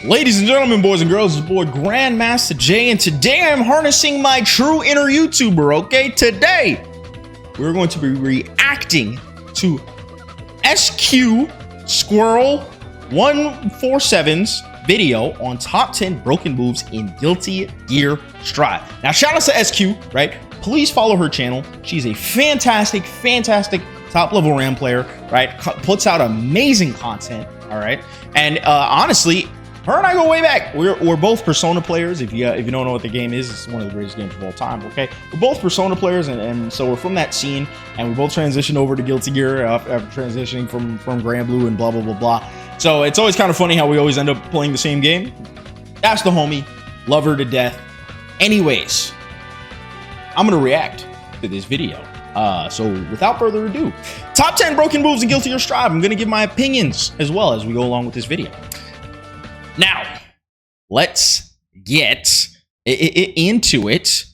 Ladies and gentlemen, boys and girls, it's your boy GrandmastaJ, and today I'm harnessing my true inner YouTuber, okay? Today, we're going to be reacting to SQ Squirrel 147's video on top 10 broken moves in Guilty Gear Strive. Now, shout out to SQ, right? Please follow her channel. She's a fantastic top-level RAM player, right? Puts out amazing content, all right? And honestly, her and I go way back. We're both Persona players. If you don't know what the game is, it's one of the greatest games of all time. Okay, we're both Persona players, and so we're from that scene, and we both transitioned over to Guilty Gear after transitioning from Grand Blue and blah blah blah blah. So it's always kind of funny how we always end up playing the same game. That's the homie. Love her to death. Anyways, I'm gonna react to this video. So without further ado, top 10 broken moves in Guilty Gear Strive. I'm gonna give my opinions as well as we go along with this video. Now, let's get into it.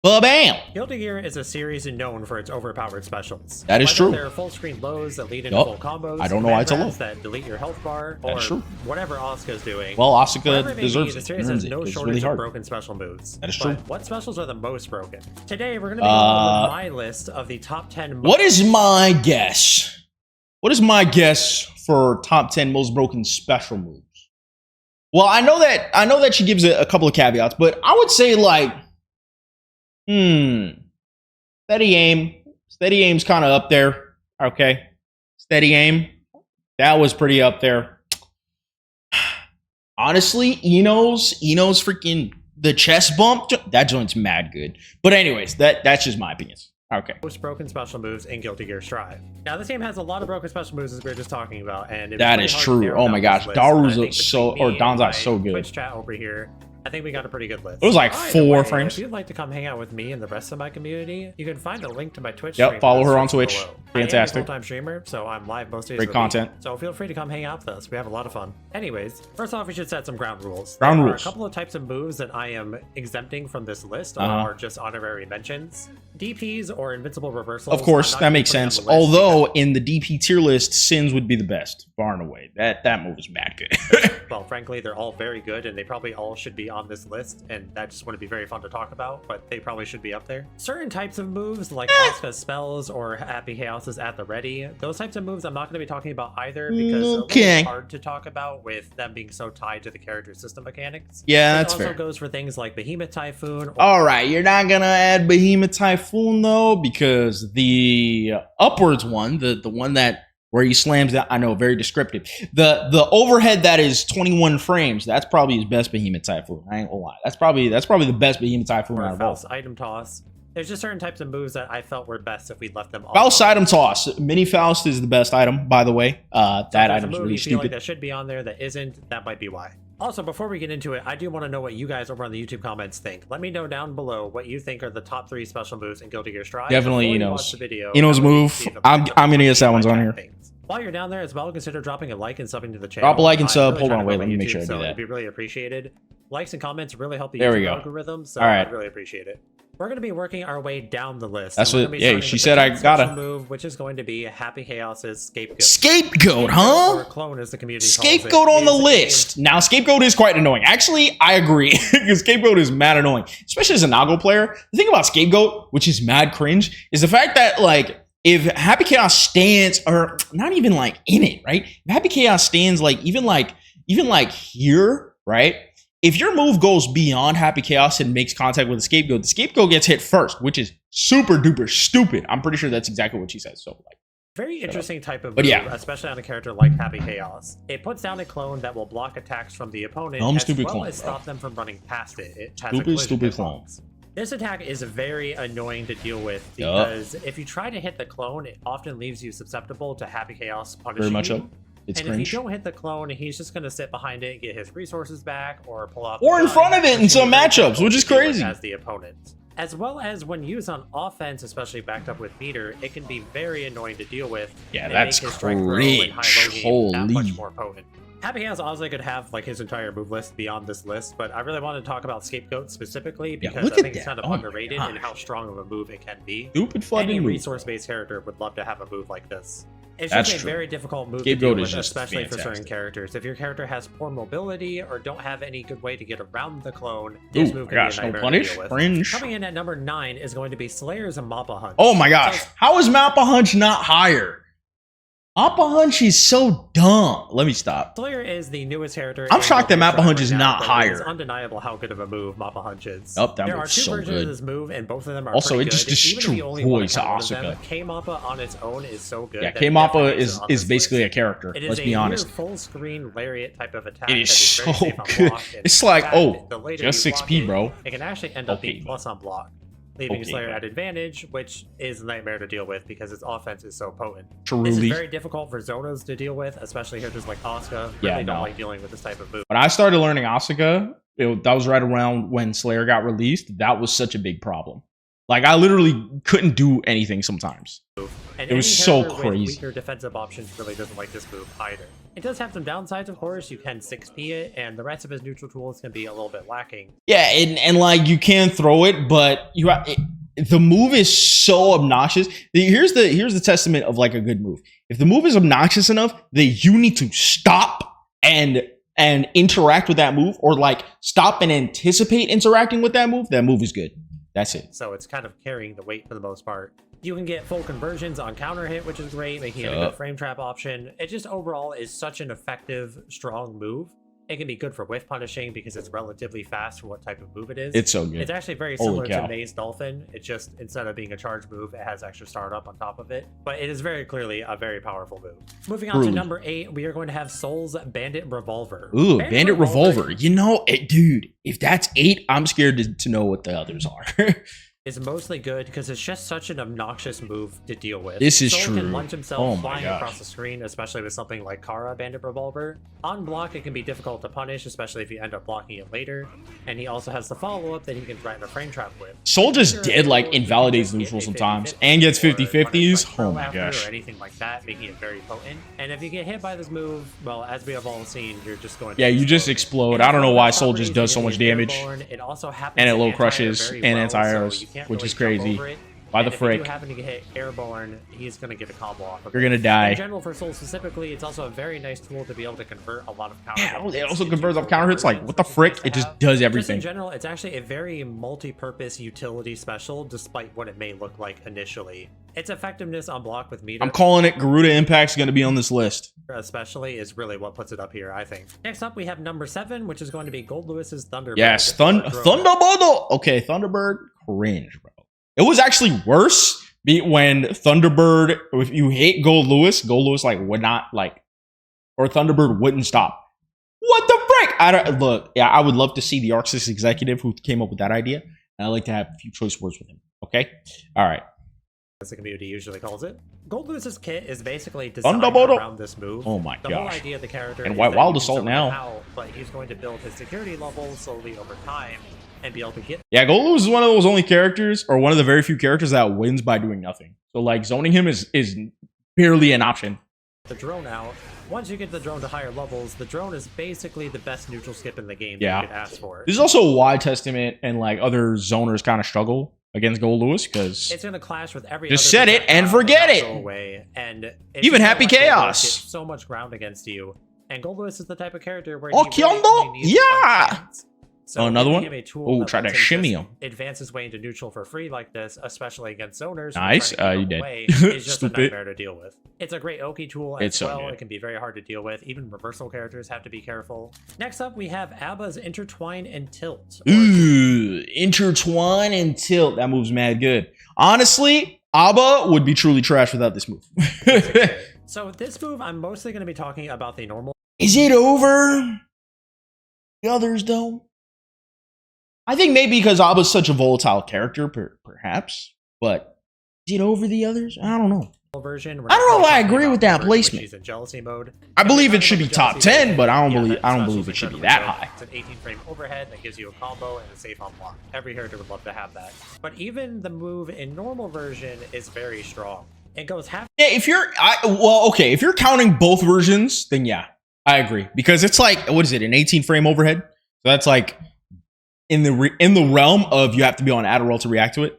Ba-bam! Guilty Gear is a series known for its overpowered specials. That is true. There are full screen lows that lead into full combos. I don't know why it's a low. That delete your health bar, or That's true. whatever Asuka's doing. Well, Asuka deserves the it. series has no shortage of broken special moves. That is true. What specials are the most broken? Today, we're going to be going with my list of the top 10 most. What is my guess? What is my guess for top 10 most broken special moves? Well, I know that she gives a couple of caveats, but I would say like, steady aim. Steady aim's kind of up there. Okay, steady aim. That was pretty up there. Honestly, Eno's freaking the chest bump. That joint's mad good. But anyways, that's just my opinions. Okay. Most broken special moves in Guilty Gear Strive. Now, this game has a lot of broken special moves, as we were just talking about, and that is true. Oh my gosh, Daru's so, or Danzai's so good. Twitch chat over here, I think we got a pretty good list. It was like 4 frames. If you'd like to come hang out with me and the rest of my community, you can find a link to my Twitch. Yep, follow her on Twitch. Fantastic. I'm a full-time streamer, so I'm live most days. Great content. So feel free to come hang out with us. We have a lot of fun. Anyways, first off, we should set some ground rules. Ground rules. rules. A couple of types of moves that I am exempting from this list are just honorary mentions. DPs or invincible reversals. Of course, that makes sense. Although in the DP tier list, Sins would be the best, far and away. That move is mad good. Well, frankly, they're all very good, and they probably all should be on this list, and that just wouldn't be very fun to talk about, but they probably should be up there. Certain types of moves, like Asuka's spells or Happy Chaos's at the ready, those types of moves I'm not going to be talking about either, because it's hard to talk about with them being so tied to the character system mechanics. Yeah, that's fair. It also goes for things like Behemoth Typhoon. Alright, you're not going to add Behemoth Typhoon, though, because the upwards one, the one that where he slams that, I know, very descriptive. The overhead that is 21 frames, that's probably his best Behemoth Typhoon. I ain't gonna lie. That's probably the best Behemoth Typhoon out of all. Item toss. There's just certain types of moves that I felt were best if we left them all. Faust item toss. Mini Faust is the best item, by the way. That item's really stupid. Like that should be on there that isn't, that might be why. Also, before we get into it, I do want to know what you guys over on the YouTube comments think. Let me know down below what you think are the top 3 special moves in Guilty Gear Strive. Definitely Eno's move. I'm gonna guess that one's on here. While you're down there as well, consider dropping a like and subbing to the channel. Drop a like and sub. Hold on, wait, let me make sure I do that. It'd be really appreciated. Likes and comments really help the YouTube algorithm, so I'd really appreciate it. We're going to be working our way down the list. That's what, yeah, she said I gotta. Move, which is going to be Happy Chaos's Scapegoat. Scapegoat, huh? Or clone, as the community Scapegoat calls it, on the list. Now, Scapegoat is quite annoying. Actually, I agree, because Scapegoat is mad annoying, especially as a Nago player. The thing about Scapegoat, which is mad cringe, is the fact that, like, if Happy Chaos stands, or not even like in it, right? If Happy Chaos stands like even like here, right? If your move goes beyond Happy Chaos and makes contact with the Scapegoat gets hit first, which is super duper stupid. I'm pretty sure that's exactly what she says. So like, very interesting type of move, especially on a character like Happy Chaos. It puts down a clone that will block attacks from the opponent, as stop them from running past it. It has stupid clone. This attack is very annoying to deal with because if you try to hit the clone, it often leaves you susceptible to Happy Chaos punishing you. Very much so. It's and cringe. If you don't hit the clone, he's just going to sit behind it, get his resources back, or pull off. Or in front of it in some matchups, which is crazy. As the opponent. As well as when used on offense, especially backed up with meter, it can be very annoying to deal with. Yeah, that's cringe. Holy. That much more potent. Happy Chaos honestly could have like his entire move list beyond this list, but I really want to talk about Scapegoat specifically because I think it's kind of underrated in how strong of a move it can be. Stupid fucking Any move. resource-based character would love to have a move like this. It's That's just a true. very difficult move Scapegoat to deal is with, just especially for certain fantastic. characters. If your character has poor mobility or don't have any good way to get around the clone, this move can be a no nightmare punish, to deal with. cringe. Coming in at number 9 is going to be Slayer's and Mappa Hunch. Oh my gosh, So, how is Mappa Hunch not higher? Mappa Hunch is so dumb. Let me stop. Slayer is the newest character. I'm in shocked that Mappa Mappa Hunch right is now, not but higher. It's undeniable how good of a move Mappa Hunch is. Oh, that there are move's two so versions good. of this move, and both of them are Also, pretty it just good. Even if you only want to destroys count one of them, Asuka. K-Mappa on its own is so good. Yeah, that K it Mappa definitely makes is it on is this basically a list. character. It is Let's a be honest. near full screen lariat type of attack. It that is is very so safe on good. block, and It's in like, fact, oh, the later just you 6p, block it, bro. It can actually end up being Okay. plus on block, leaving Okay, Slayer bro. at advantage, which is a nightmare to deal with because its offense is so potent. This Truly. is very difficult for Zonos to deal with, especially characters like Asuka. Yeah, Really don't no. like dealing with this type of move. When I started learning Asuka, that was right around when Slayer got released. That was such a big problem. Like, I literally couldn't do anything sometimes. And It was any so character with crazy. weaker defensive options really doesn't like this move either. It does have some downsides, of course. You can 6p it, and the rest of his neutral tools can be a little bit lacking. Yeah, and like, you can throw it, but the move is so obnoxious. Here's the testament of like a good move. If the move is obnoxious enough, that you need to stop and interact with that move, or like stop and anticipate interacting with that move is good. That's it. So it's kind of carrying the weight for the most part. You can get full conversions on counter hit, which is great, making it a good frame trap option. It just overall is such an effective, strong move. It can be good for whiff punishing because it's relatively fast for what type of move it is. It's so good. It's actually very Holy similar cow. to Maze Dolphin. It just, instead of being a charge move, it has extra startup on top of it. But it is very clearly a very powerful move. Moving on Truly. to number 8, we are going to have Soul's Bandit Revolver. Ooh, Bandit Revolver. You know, dude, if that's 8, I'm scared to know what the others are. Is mostly good because it's just such an obnoxious move to deal with. This is Soul true. can lunge himself Oh my flying gosh. across the screen, especially with something like Kara Bandit Revolver. On block, it can be difficult to punish, especially if you end up blocking it later. And he also has the follow-up that he can threaten a frame trap with. Soul just dead, like, invalidates neutral sometimes and gets 50-50s. Oh my gosh. Or anything like that, making it very potent. And if you get hit by this move, well, as we have all seen, you're just going to Yeah, you just explode. And I don't know why its Soul just does so much damage. airborne. It also happens And it to low anti-air crushes very and well, anti-airs, so you can't which really is jump crazy. over it. By the And if you frick. do happen to get hit airborne, he's going to get a combo off of You're it. gonna die. In general, for Soul specifically, it's also a very nice tool to be able to convert a lot of counter Yeah, hits it also into converts off full counter hits. Like, conversions, what the which is frick? nice to It just have. does Just in everything. general, it's actually a very multi-purpose utility special, despite what it may look like initially. Its effectiveness on block with meter, I'm calling it. Garuda Impact's gonna be on this list. especially, is really what puts it up here, I think. Next up, we have number 7, which is going to be Goldlewis's Thunderbird. Yes, or drone. Thunderbird. Okay, Thunderbird, cringe, bro. It was actually worse when Thunderbird, if you hate Goldlewis like would not like, or Thunderbird wouldn't stop. What the frick? I don't look. Yeah, I would love to see the ArcSys executive who came up with that idea, and I'd like to have a few choice words with him. Okay, all right. As the community usually calls it. Goldlewis's kit is basically designed Thunderbird. around this move. Oh my The whole gosh. idea of the character And is Wild that you can Assault zone him now. out, but he's going to build his security level slowly over time and be able to get Yeah, Goldlewis is one of those only characters, or one of the very few characters that wins by doing nothing. So like zoning him is barely an option. the drone out. Once you get the drone to higher levels, the drone is basically the best neutral skip in the game Yeah. that you could ask for. This is also why Testament and like other zoners kind of struggle against Goldlewis, because It's going to clash with every Just other set it and projectile forget that it. go away, and it's Even just Happy so much able to Chaos. get so much ground against you. And Goldlewis is the type of character where Oh, he really Kyondo? only needs Yeah. one chance. So Oh, another giving one? him a tool Oh, that try to lets him shimmy just him. advance his way into neutral for free like this, especially against zoners. who are Nice. trying to You keep him did. away, is just a Stupid. nightmare to deal with. It's a great Oki tool as It's so well. good. It can be very hard to deal with. Even reversal characters have to be careful. Next up, we have A.B.A.'s Intertwine and Tilt. Ooh, Intertwine and Tilt. That move's mad good. Honestly, A.B.A. would be truly trash without this move. So this move, I'm mostly going to be talking about the normal. Is it over the others, though? I think maybe because A.B.A.'s such a volatile character, perhaps. But is it over the others? I don't know. Version. I don't know if I agree with that placement. She's in jealousy mode. I believe it should be Jealousy top mode, 10, but I don't yeah, believe that's it should be incredibly that good. high. It's an 18 frame overhead that gives you a combo and a safe on block. Every character would love to have that. But even the move in normal version is very strong. It goes half. Yeah, if you're counting both versions, then yeah, I agree, because it's like, what is it, an 18 frame overhead? So that's like in the realm of you have to be on Adderall to react to it.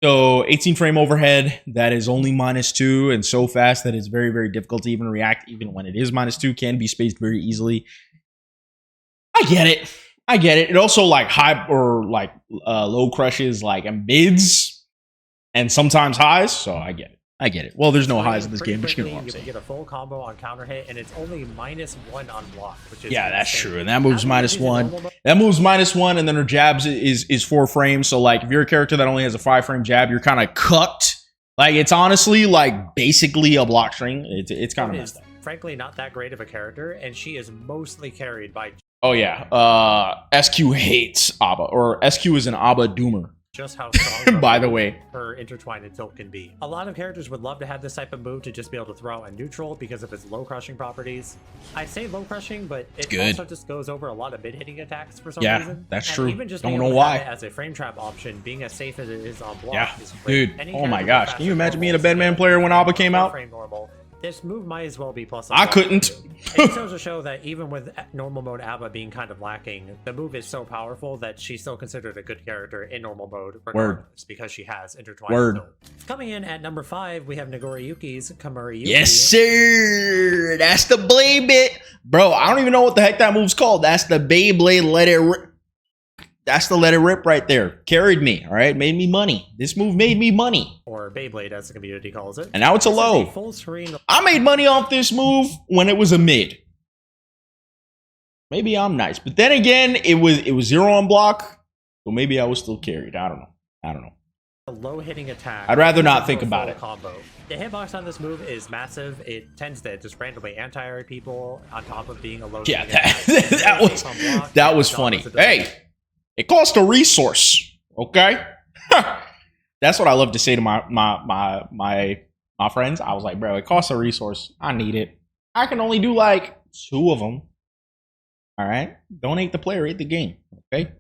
So 18 frame overhead, that is only -2 and so fast that it's very, very difficult to even react, even when it is -2, can be spaced very easily. I get it. I get it. It also like high or like low crushes like mids and sometimes highs. So I get it. I get it. Well, there's no highs in this game, but you know what I'm saying. You get a full combo on counter hit, and it's only -1 on block, which is yeah, that's insane. true. And that moves -1. That moves -1, and then her jabs is 4 frames. So like, if you're a character that only has a 5 frame jab, you're kind of cooked. Like, it's honestly like basically a block string. It's kind of messed up. Frankly, not that great of a character, and she is mostly carried by. Oh yeah, SQ hates A.B.A, or SQ is an A.B.A doomer. Just how strong by the way her intertwine and tilt can be. A lot of characters would love to have this type of move to just be able to throw out a neutral because of its low crushing properties. I say low crushing, but it also just goes over a lot of mid hitting attacks for some reason. Yeah, that's and true. Even just don't know why. As a frame trap option, being as safe as it is on block. Yeah, is great. dude. Any Oh my character gosh, with can you imagine faster being a normals, Bedman player when A.B.A came out? Frame normal. This move might as well be plus. I couldn't. It goes to show that even with normal mode A.B.A being kind of lacking, the move is so powerful that she's still considered a good character in normal mode, regardless, because she has intertwined. Coming in at number 5, we have Nagoriyuki's Kamuriyuki. Yes, sir. That's the blade bit, bro. I don't even know what the heck that move's called. That's the Beyblade. Let it rip. That's the let it rip right there. Carried me, all right? Made me money. This move made me money. Or Beyblade, as the community calls it. And now it's a low. Full screen. I made money off this move when it was a mid. Maybe I'm nice. But then again, it was 0 on block. So maybe I was still carried. I don't know. A low hitting attack. I'd rather not think about it. Combo. The hitbox on this move is massive. It tends to just randomly anti-air people on top of being a low. Yeah, that was funny. Hey. It cost a resource, okay? That's what I love to say to my friends. I was like, bro, it costs a resource. I need it. I can only do like 2 of them. All right? Don't hate the player, hate the game, okay?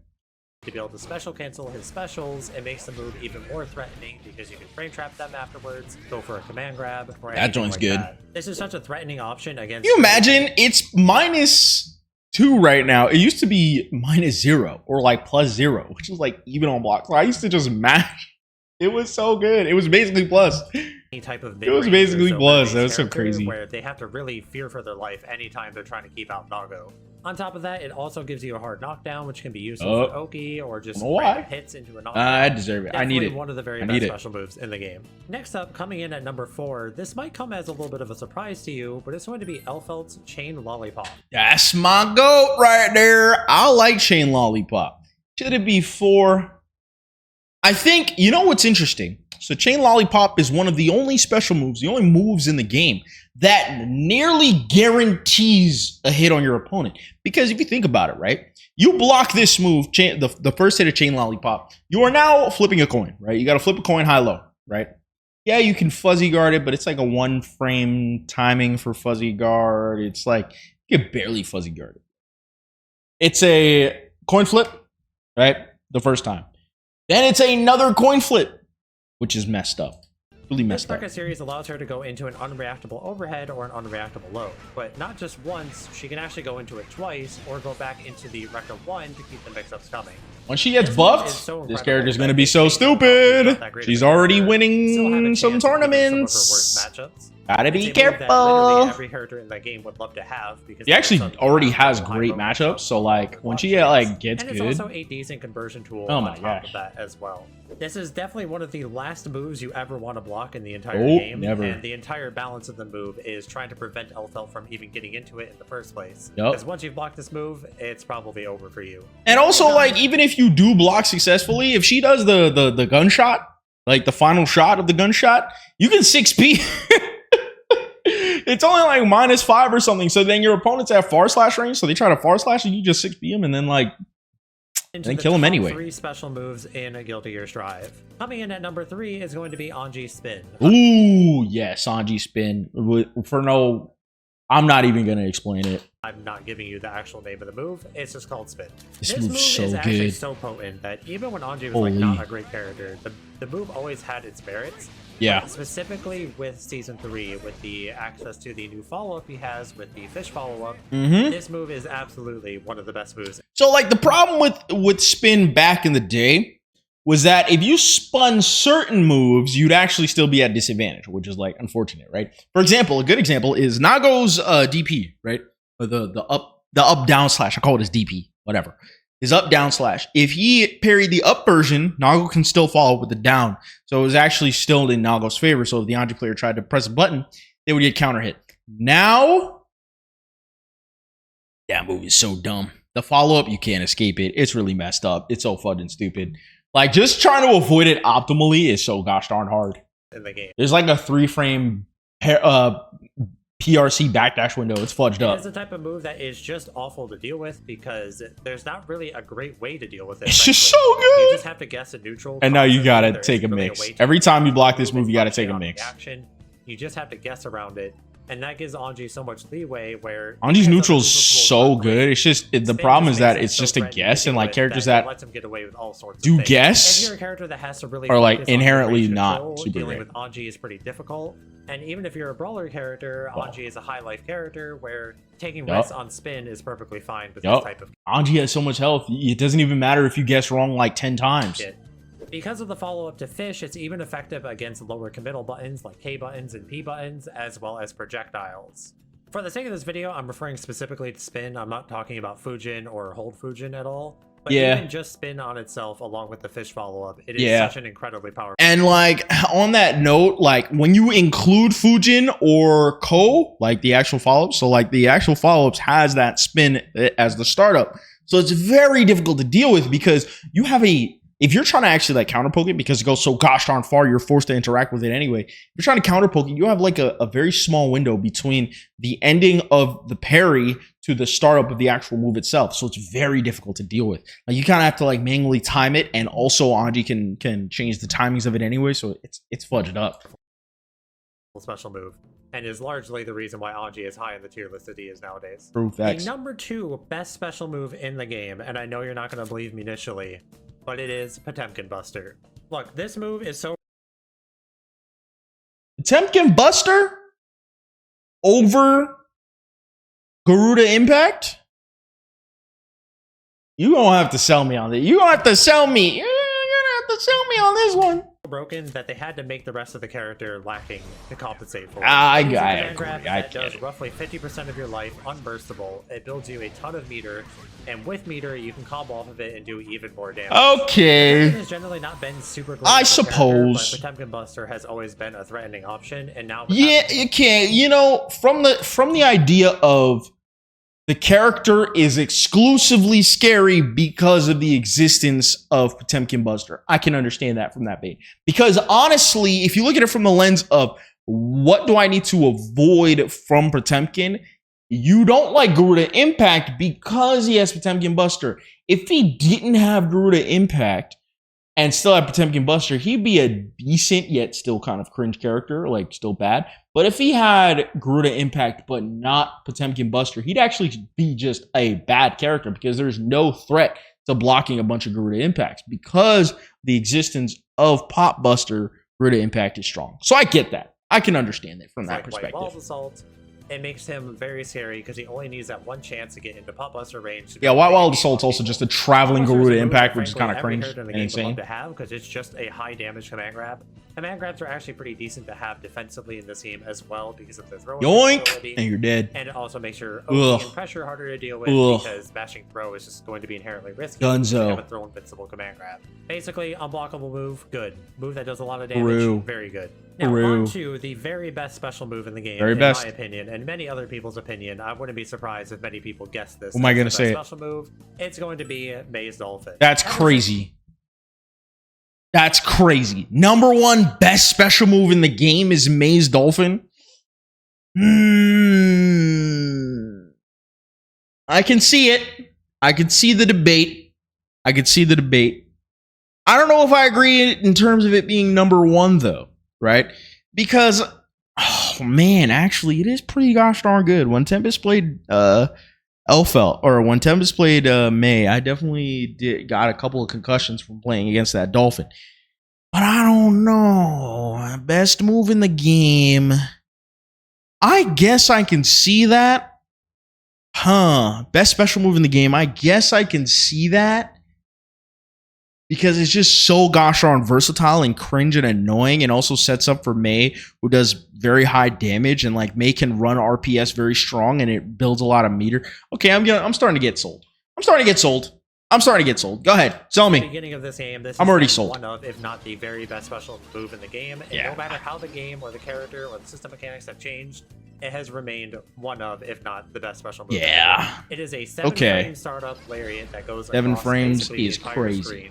To be able to special cancel his specials, it makes the move even more threatening because you can frame trap them afterwards, go for a command grab. Or that joint's good. This is such a threatening option against. Can you imagine? It's -2 right now. It used to be -0 or like +0, which is like even on block. So I used to just mash. It was so good. It was basically plus. Any type of it was basically plus. That was so crazy. Where they have to really fear for their life anytime they're trying to keep out Nago. On top of that, it also gives you a hard knockdown, which can be useful for Oki or just hits into a knockdown. I deserve it. Definitely I need it. One of the very best special moves in the game. Next up, coming in at number 4, this might come as a little bit of a surprise to you, but it's going to be Elphelt's Chain Lollipop. That's my goat right there. I like Chain Lollipop. Should it be 4? I think, you know what's interesting? So Chain Lollipop is one of the only special moves, the only moves in the game that nearly guarantees a hit on your opponent. Because if you think about it, right? You block this move, the first hit of Chain Lollipop, you are now flipping a coin, right? You got to flip a coin high-low, right? Yeah, you can fuzzy guard it, but it's like a 1 frame timing for fuzzy guard. It's like, you can barely fuzzy guard it. It's a coin flip, right? The first time. Then it's another coin flip, which is messed up. Really messed up. This series allows her to go into an unreactable overhead or an unreactable low, but not just once, she can actually go into it twice or go back into the Recca 1 to keep the mix-ups coming. When she gets buffed, this character's going to be so stupid. She's already winning some tournaments. Gotta be careful. Every character in that game would love to have because he actually already has great matchups. So like when she gets good, and it's also a decent conversion tool. Oh my on top gosh, of that as well. This is definitely one of the last moves you ever want to block in the entire game. Never. And the entire balance of the move is trying to prevent Elphelt from even getting into it in the first place. Yep. Because once you've blocked this move, it's probably over for you. And also, like, even if you do block successfully, if she does the gunshot, like the final shot of the gunshot, you can 6P. It's only like -5 or something. So then your opponents have far slash range, so they try to far slash and you just 6P them and then like kill them anyway. 3 special moves in a Guilty Gear Strive. Coming in at number 3 is going to be Anji Spin. Ooh, yes, Anji Spin. I'm not even gonna explain it. I'm not giving you the actual name of the move. It's just called Spin. This move's so is good. Actually so potent that even when Anji was like not a great character, the move always had its merits. Yeah. Specifically with Season 3, with the access to the new follow-up he has with the fish follow-up, this move is absolutely one of the best moves. So like the problem with Spin back in the day was that if you spun certain moves, you'd actually still be at disadvantage, which is like unfortunate, right? For example, a good example is Nago's DP, right? Or the up down slash. I call it his DP, whatever. His up down slash. If he parried the up version, Nago can still follow with the down. So it was actually still in Nago's favor. So if the Anji player tried to press a button, they would get counter hit. Now, that move is so dumb. The follow up, you can't escape it. It's really messed up. It's so fun and stupid. Like, just trying to avoid it optimally is so gosh darn hard. In the game. There's like a 3-frame PRC backdash window. It's fudged up. It's the type of move that is just awful to deal with because there's not really a great way to deal with it. It's just so good. You just have to guess a neutral. And now you gotta take a mix. Every time you block this move, you gotta take a mix. Action. You just have to guess around it. And that gives Anji so much leeway where Anji's neutral is so good. It's just the problem is that it's just a guess, and like characters that lets him get away with all sorts do of guess if you're a character that has to really are like inherently not super dealing good. with Anji is pretty difficult. And even if you're a brawler character, Anji is a high life character where taking risks on spin is perfectly fine with this type of Anji has so much health. It doesn't even matter if you guess wrong like 10 times. Because of the follow-up to Fish, it's even effective against lower committal buttons like K buttons and P buttons, as well as projectiles. For the sake of this video, I'm referring specifically to spin. I'm not talking about Fujin or hold Fujin at all. But even just spin on itself, along with the Fish follow-up, it is such an incredibly powerful. And like, on that note, like when you include Fujin or Ko, like the actual follow-up, so like the actual follow-ups has that spin as the startup. So it's very difficult to deal with because you have if you're trying to actually like counter poke it because it goes so gosh darn far, you're forced to interact with it anyway. If you're trying to counter poke it, you have like a very small window between the ending of the parry to the startup of the actual move itself. So it's very difficult to deal with. Like you kind of have to like manually time it, and also Anji can change the timings of it anyway. So it's fudged up. Special move, and is largely the reason why Anji is high in the tier list that he is nowadays. Proof The number 2 best special move in the game, and I know you're not going to believe me initially, but it is Potemkin Buster. Look, this move is so... Potemkin Buster? Over Garuda Impact? You don't have to sell me on that. You don't have to sell me. You're gonna have to sell me on this one. Broken that they had to make the rest of the character lacking to compensate for it. I agree. That does roughly 50% of your life unburstable. It builds you a ton of meter, and with meter you can combo off of it and do even more damage. Okay. It has generally not been super great. I suppose. But Potemkin Buster has always been a threatening option, and now you can't. You know, from the idea of the character is exclusively scary because of the existence of Potemkin Buster. I can understand that from that bait. Because honestly, if you look at it from the lens of what do I need to avoid from Potemkin, you don't like Garuda Impact because he has Potemkin Buster. If he didn't have Garuda Impact and still have Potemkin Buster, he'd be a decent yet still kind of cringe character, like still bad. But if he had Garuda Impact but not Potemkin Buster, he'd actually be just a bad character because there's no threat to blocking a bunch of Garuda Impacts because the existence of Pop Buster, Garuda Impact is strong. So I get that. I can understand it from that perspective. White Walls Assault, it makes him very scary because he only needs that one chance to get into Pop Buster range. Yeah, White Wall Assault's also just a traveling Garuda Impact, which is kind of cringe and insane. To have because it's just a high damage command grab. Command grabs are actually pretty decent to have defensively in this game as well because of the throwing yoink, and you're dead. And it also makes your OP and pressure harder to deal with because smashing throw is just going to be inherently risky. Gunzo. Have a throw invincible command grab. Basically, unblockable move, good. Move that does a lot of damage, very good. Now on to the very best special move in the game, in my opinion, and many other people's opinion. I wouldn't be surprised if many people guessed this. What am I going to say? Special move. It's going to be Maze Dolphin. That's crazy. That's crazy. Number 1 best special move in the game is Maze Dolphin. I can see it. I can see the debate. I don't know if I agree in terms of it being number 1 though, right? Because, oh man, actually it is pretty gosh darn good. When Tempest played Elphelt, or when Tempest played May, I definitely got a couple of concussions from playing against that Dolphin. But I don't know. Best move in the game. I guess I can see that. Best special move in the game. I guess I can see that. Best special move in the game. I guess I can see that. because it's just so gosh darn versatile and cringe and annoying, and also sets up for Mei, who does very high damage, and like Mei can run RPS very strong, and it builds a lot of meter. Okay, I'm starting to get sold. I'm starting to get sold. Go ahead, sell me. At the beginning of this game, I'm already sold. One of, if not the very best special move in the game. And no matter how the game or the character or the system mechanics have changed, it has remained one of, if not the best special move. Yeah. It is a 7-frame startup lariat that goes 7 frames is the crazy. screen.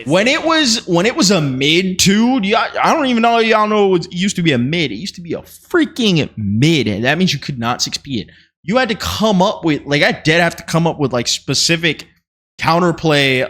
When it was a mid too, I don't even know y'all know it used to be a mid. It used to be a freaking mid, and that means you could not 6P it. You had to come up with, like, I did have to come up with like specific counterplay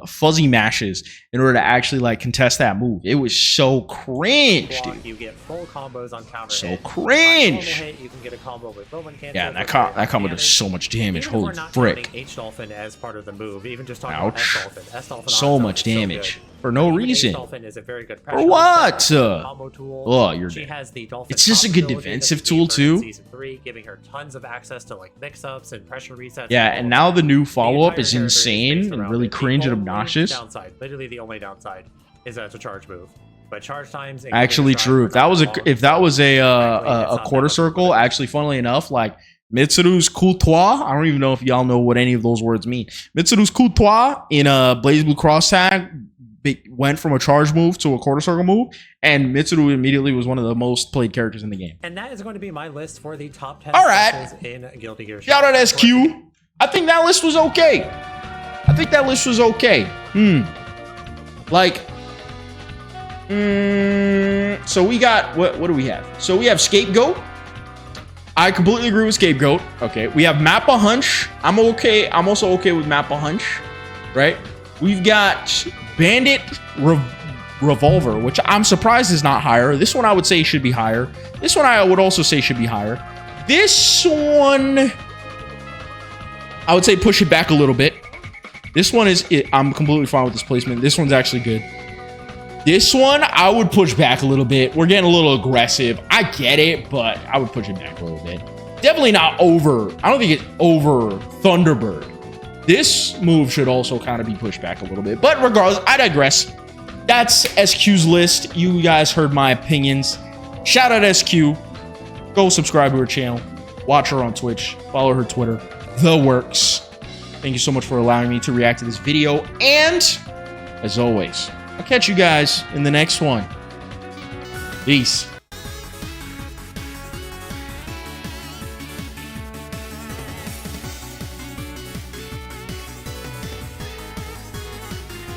fuzzy mashes in order to actually like contest that move. It was so cringe, dude. You get full combos on counter. So cringe. Hit, you can get a combo with moment cancel. Yeah, that combo does so much damage. Holy frick. H Dolphin as part of the move, even just talking about S Dolphin. S Dolphin so much damage for no reason. Dolphin is a very good for what? Combo tool. Oh, you're she dead. has the Dolphin. It's just a good defensive tool too. Season 3, giving her tons of access to like mix-ups and pressure resets. Yeah, and now the new follow-up is insane and really cringe and obnoxious. Downside, literally the only downside, is that it's a charge move. But charge times actually true. If that was a quarter circle, actually, funnily enough, like Mitsuru's Coutoir, I don't even know if y'all know what any of those words mean. Mitsuru's Coutoir in a Blaze Blue Cross Tag went from a charge move to a quarter circle move, and Mitsuru immediately was one of the most played characters in the game. And that is going to be my list for the top 10 specials in Guilty Gear. Shout out SQ. I think that list was okay. So we got, what do we have? So we have Scapegoat. I completely agree with Scapegoat. Okay. We have Mappa Hunch. I'm okay. I'm also okay with Mappa Hunch, right? We've got Bandit Revolver, which I'm surprised is not higher. This one I would say should be higher. This one I would also say should be higher. This one, I would say push it back a little bit. This one is, I'm completely fine with this placement. This one's actually good. This one, I would push back a little bit. We're getting a little aggressive. I get it, but I would push it back a little bit. Definitely not over. I don't think it's over Thunderbird. This move should also kind of be pushed back a little bit. But regardless, I digress. That's SQ's list. You guys heard my opinions. Shout out SQ. Go subscribe to her channel. Watch her on Twitch. Follow her Twitter. The works. Thank you so much for allowing me to react to this video. And, as always, I'll catch you guys in the next one. Peace.